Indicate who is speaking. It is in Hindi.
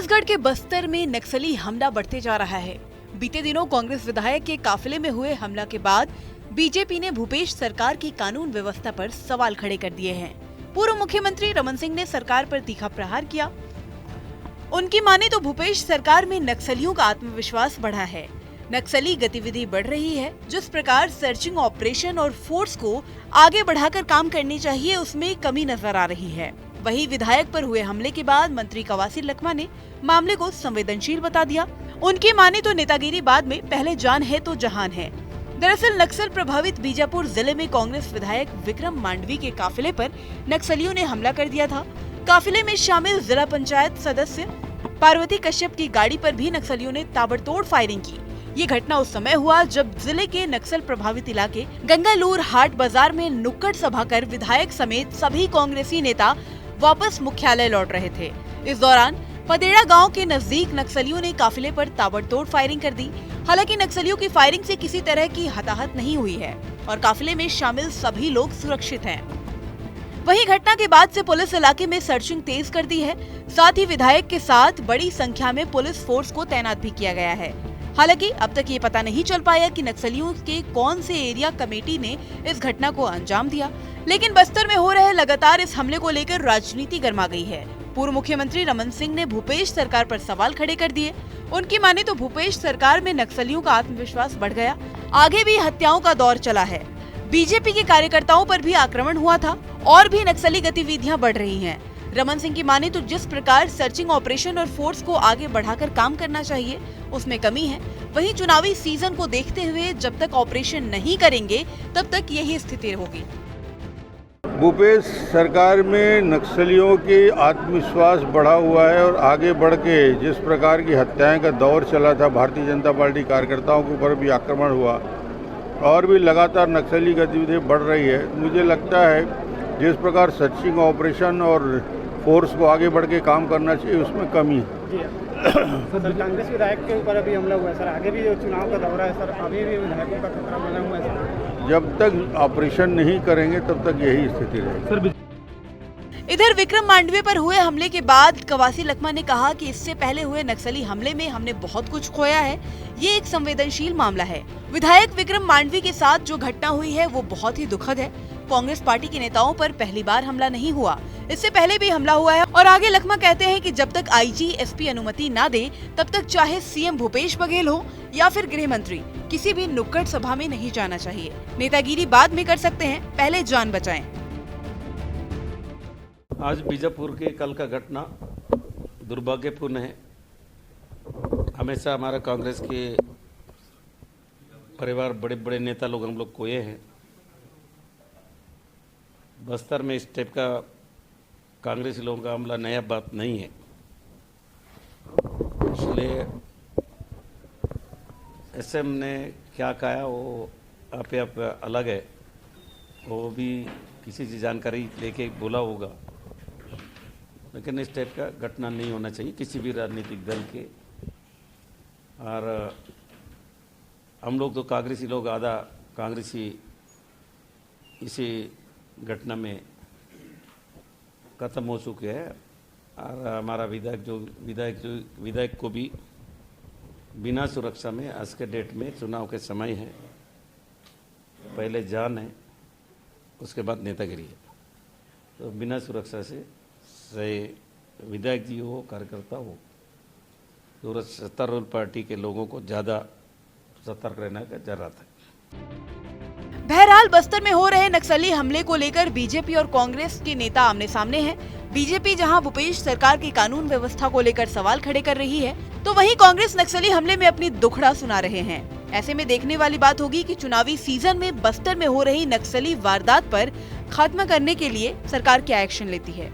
Speaker 1: छत्तीसगढ़ के बस्तर में नक्सली हमला बढ़ते जा रहा है। बीते दिनों कांग्रेस विधायक के काफिले में हुए हमला के बाद बीजेपी ने भूपेश सरकार की कानून व्यवस्था पर सवाल खड़े कर दिए हैं। पूर्व मुख्यमंत्री रमन सिंह ने सरकार पर तीखा प्रहार किया। उनकी माने तो भूपेश सरकार में नक्सलियों का आत्मविश्वास बढ़ा है। नक्सली गतिविधि बढ़ रही है। जिस प्रकार सर्चिंग ऑपरेशन और फोर्स को आगे बढ़ाकर काम करनी चाहिए, उसमें कमी नजर आ रही है। वहीं विधायक पर हुए हमले के बाद मंत्री कवासी लखमा ने मामले को संवेदनशील बता दिया। उनकी माने तो नेतागिरी बाद में, पहले जान है तो जहान है। दरअसल नक्सल प्रभावित बीजापुर जिले में कांग्रेस विधायक विक्रम मांडवी के काफिले पर नक्सलियों ने हमला कर दिया था। काफिले में शामिल जिला पंचायत सदस्य पार्वती कश्यप की गाड़ी पर भी नक्सलियों ने ताबड़तोड़ फायरिंग की। ये घटना उस समय हुआ जब जिले के नक्सल प्रभावित इलाके गंगालूर हाट बाजार में नुक्कड़ सभा कर विधायक समेत सभी कांग्रेसी नेता वापस मुख्यालय लौट रहे थे। इस दौरान पदेड़ा गांव के नजदीक नक्सलियों ने काफिले पर ताबड़तोड़ फायरिंग कर दी। हालांकि नक्सलियों की फायरिंग से किसी तरह की हताहत नहीं हुई है और काफिले में शामिल सभी लोग सुरक्षित हैं। वहीं घटना के बाद से पुलिस इलाके में सर्चिंग तेज कर दी है। साथ ही विधायक के साथ बड़ी संख्या में पुलिस फोर्स को तैनात भी किया गया है। हालांकि अब तक ये पता नहीं चल पाया कि नक्सलियों के कौन से एरिया कमेटी ने इस घटना को अंजाम दिया। लेकिन बस्तर में हो रहे लगातार इस हमले को लेकर राजनीति गर्मा गई है। पूर्व मुख्यमंत्री रमन सिंह ने भूपेश सरकार पर सवाल खड़े कर दिए। उनकी माने तो भूपेश सरकार में नक्सलियों का आत्मविश्वास बढ़ गया। आगे भी हत्याओं का दौर चला है। बीजेपी के कार्यकर्ताओं पर भी आक्रमण हुआ था और भी नक्सली गतिविधियां बढ़ रही हैं। रमन सिंह की माने तो जिस प्रकार सर्चिंग ऑपरेशन और फोर्स को आगे बढ़ाकर काम करना चाहिए, उसमें कमी है। वहीं चुनावी सीजन को देखते हुए जब तक ऑपरेशन नहीं करेंगे तब तक यही स्थिति होगी।
Speaker 2: भूपेश सरकार में नक्सलियों के आत्मविश्वास बढ़ा हुआ है और आगे बढ़ के जिस प्रकार की हत्याएं का दौर चला था, भारतीय जनता पार्टी कार्यकर्ताओं के ऊपर भी आक्रमण हुआ और भी लगातार नक्सली गतिविधि बढ़ रही है। मुझे लगता है जिस प्रकार सर्चिंग ऑपरेशन और फोर्स को आगे बढ़ के काम करना चाहिए, उसमें कमी है।
Speaker 3: सर, कांग्रेस विधायक के ऊपर अभी हमला हुआ है सर, आगे भी जो चुनाव का दौरा है सर, अभी भी विधायकों का खतरा बना हुआ है सर।
Speaker 2: जब तक ऑपरेशन नहीं करेंगे तब तक यही स्थिति रहेगी।
Speaker 1: इधर विक्रम मांडवी पर हुए हमले के बाद कवासी लखमा ने कहा कि इससे पहले हुए नक्सली हमले में हमने बहुत कुछ खोया है। ये एक संवेदनशील मामला है। विधायक विक्रम मांडवी के साथ जो घटना हुई है वो बहुत ही दुखद है। कांग्रेस पार्टी के नेताओं पर पहली बार हमला नहीं हुआ, इससे पहले भी हमला हुआ है। और आगे लखमा कहते हैं कि जब तक आईजी एसपी अनुमति ना दे तब तक चाहे सीएम भूपेश बघेल हो या फिर गृह मंत्री, किसी भी नुक्कड़ सभा में नहीं जाना चाहिए। नेतागिरी बाद में कर सकते हैं, पहले जान बचाएं।
Speaker 4: आज बीजापुर के कल का घटना दुर्भाग्यपूर्ण है। हमेशा हमारा कांग्रेस के परिवार बड़े बड़े नेता लोग हम लोग खोए हैं। बस्तर में इस टाइप का कांग्रेसी लोगों का हमला नया बात नहीं है। इसलिए एसएम ने क्या कहा वो आप अलग है, वो भी किसी से जानकारी लेके बोला होगा, लेकिन इस टाइप का घटना नहीं होना चाहिए किसी भी राजनीतिक दल के। और हम लोग तो कांग्रेसी लोग आधा कांग्रेसी इसी घटना में खत्म हो चुके हैं। और हमारा विधायक को भी बिना सुरक्षा में आज के डेट में चुनाव के समय है, पहले जान है उसके बाद नेतागिरी है। तो बिना सुरक्षा से विधायक जी हो, कार्यकर्ता हो, तो सत्तारूढ़ पार्टी के लोगों को ज़्यादा सतर्क रहने का जरूरत है।
Speaker 1: बहरहाल बस्तर में हो रहे नक्सली हमले को लेकर बीजेपी और कांग्रेस के नेता आमने सामने हैं। बीजेपी जहां भूपेश सरकार की कानून व्यवस्था को लेकर सवाल खड़े कर रही है, तो वहीं कांग्रेस नक्सली हमले में अपनी दुखड़ा सुना रहे हैं। ऐसे में देखने वाली बात होगी कि चुनावी सीजन में बस्तर में हो रही नक्सली वारदात पर खात्मा करने के लिए सरकार क्या एक्शन लेती है।